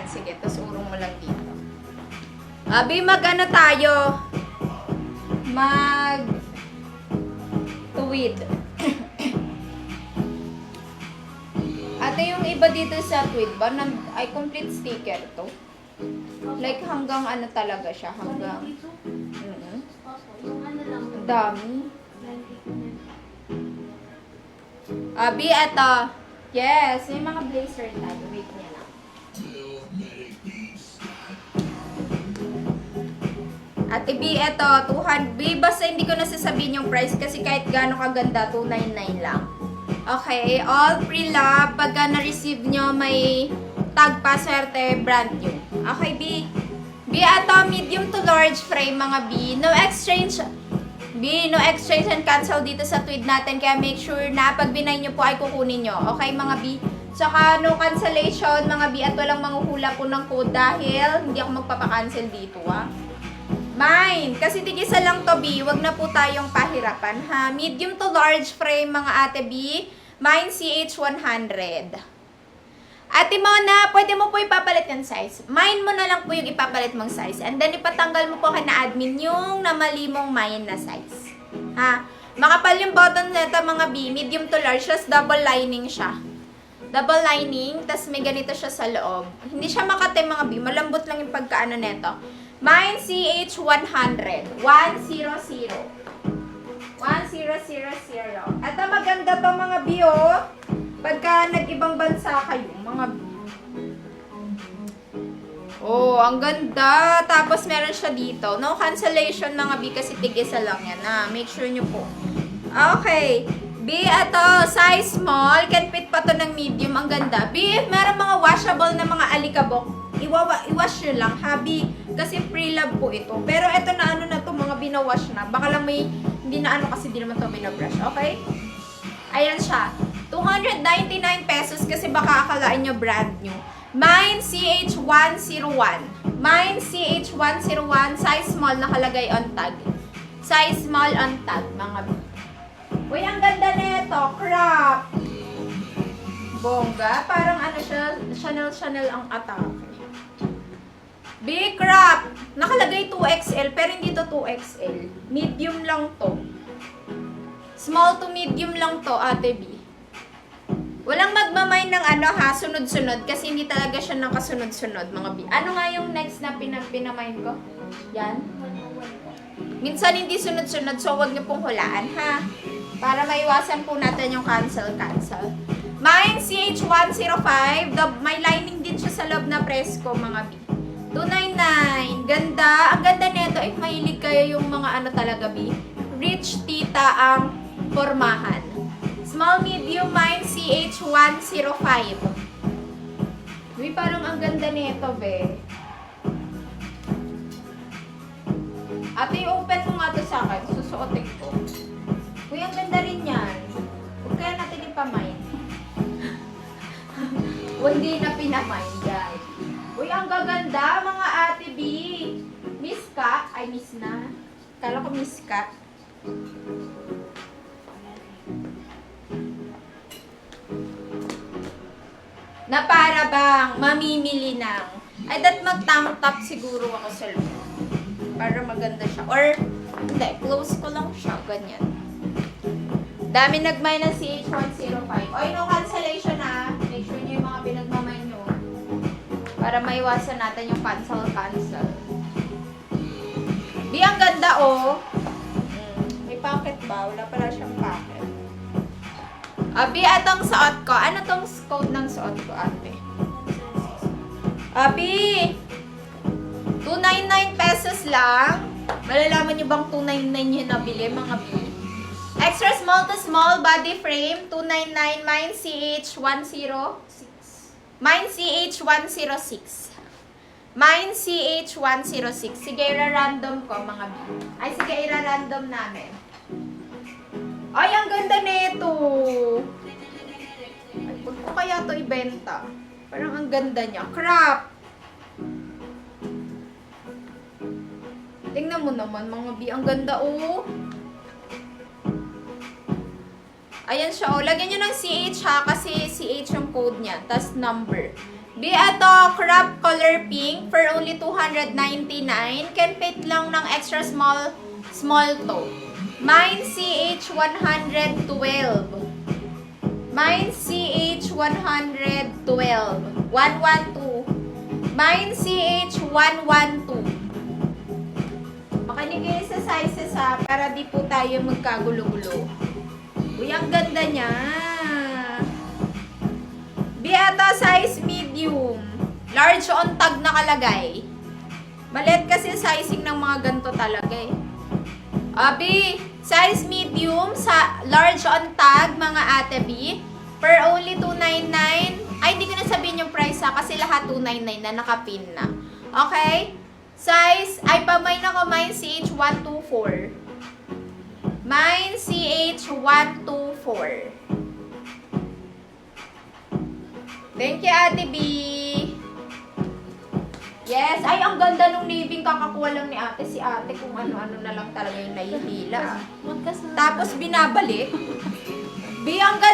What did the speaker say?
Sige, tapos urong mo lang dito. Abi, mag-ano tayo? Tuwid. Ate, yung iba dito sa tuwid ba, ay complete sticker to? Like hanggang ano talaga siya, hanggang... Ang dami. Abi, eto. Yes, may mga blazer tayo. Wait niya lang. Ate B, eto, 200. B, basta hindi ko nasasabihin yung price kasi kahit gaano kaganda, 299 lang. Okay, all pre-love. Pagka na-receive nyo, may tag pa, swerte, brand new. Okay, B. B, eto, medium to large frame, mga B. No exchange. B, no exchange and cancel dito sa tweet natin. Kaya make sure na pag binay nyo po ay kukunin nyo. Okay, mga B? Tsaka no cancellation, mga B. At walang manguhula po ng code dahil hindi ako magpapakancel dito, ha? Mine. Kasi tigisa lang to, B. Wag na po tayong pahirapan, ha? Medium to large frame, mga ate B. Mine CH100. Ate Mona, pwede mo po ipapalit yung size. Mine mo na lang po yung ipapalit mong size. And then, ipatanggal mo po kay na admin yung namali mong mine na size. Ha? Makapal yung button nito, mga B. Medium to large. Just double lining siya. Double lining. Tapos may ganito siya sa loob. Hindi siya makate, mga B. Malambot lang yung pagkaano nito. Mine CH100. 100. 1000. At maganda to, mga B, oh. Pagka nag-ibang bansa kayo, mga B. Oh, ang ganda. Tapos meron siya dito. No cancellation, mga B, kasi tig-isa lang yan. Make sure nyo po. Okay. B, ito, size small. Can fit pa to ng medium. Ang ganda. B, if meron mga washable na mga alikabok, i-wash nyo lang, ha, B? Kasi pre-love po ito. Pero ito na ano na to, mga binawash na. Baka lang may, hindi na ano kasi di naman to binabrush. Okay? Ayan siya. 299 pesos kasi baka akalain nyo brand new. Mine CH101. Mine CH101. Size small nakalagay on tag. Size small on tag, mga B. Uy, ang ganda nito. Crop. Bongga. Parang ano siya, Chanel ang atake. B, crop. Nakalagay 2XL pero hindi to 2XL. Medium lang to. Small to medium lang to, ate B. Walang magmamay ng ano, ha, sunod-sunod. Kasi hindi talaga siya nakasunod-sunod, mga B. Ano nga yung next na pinamain ko? Yan. Minsan hindi sunod-sunod, so wag niyo pong hulaan, ha? Para maiwasan po natin yung cancel. Mine CH105. May lining din siya sa loob na presko, mga B. 299. Ganda. Ang ganda nito. If mahilig kayo yung mga ano talaga, B. Rich tita ang pormahan. Small, medium, mine, CH105. Uy, parang ang ganda nito, be. Ate, open mo nga to sa akin. Susuotin ko. Uy, ang ganda rin yan. Huwag kaya natin ipamine. Hindi na pinamine, guys. Uy, ang gaganda, mga ate B. Miss ka? Ay, miss na. Kala ko miss ka. Na para bang mamimili ng, ay that mag-tank top siguro ako sa loob. Para maganda siya. Or, hindi, close ko lang siya. Ganyan. Dami nagmay na CH105. Oy, no cancellation, ha. Make sure nyo yung mga pinagmamay nyo. Para maiwasan natin yung cancel. Di, ang ganda, oh. May pocket ba? Wala pala siyang pocket. Abi, atong suot ko. Ano tong code ng suot ko, ate? Abi! 299 pesos lang. Malalaman nyo bang 299 yung nabili, mga B? Extra small to small body frame. 299. Mine CH106. Mine CH106. Mine CH106. Sige, ira-random ko, mga B. Ay, sige, ira-random namin. Ay, ang ganda nito. Ay, huwag ko kaya to ibenta. Parang ang ganda niya. Crop. Tingnan mo naman, mga B. Ang ganda, oh. Ayan siya, oh. Lagyan nyo ng CH, ha. Kasi CH yung code niya. Tapos number. B, ito, crop color pink for only 299. Can fit lang ng extra small toe. Mine CH112. Mine CH112. 112. Mine CH112. Makinig kayo sa sizes ha, para di po tayo magkagulo-gulo. Uy, ang ganda niya. Ito, size medium. Large on tag nakalagay. Maliit kasi sizing ng mga ganito talaga eh. B, size medium, sa large on tag, mga ate B. Per only 299. Ay, hindi ko na sabihin yung price ha, kasi lahat 299 na nakapin na. Okay? Size, ay pamay na ko, mine CH124. Mine CH124. Thank you, Ate B. Yes. Ay, ang ganda nung navy. Kakakuha lang ni ate. Si ate kung ano-ano na lang talaga yung nahihila. Tapos binabalik. B, ang ganda.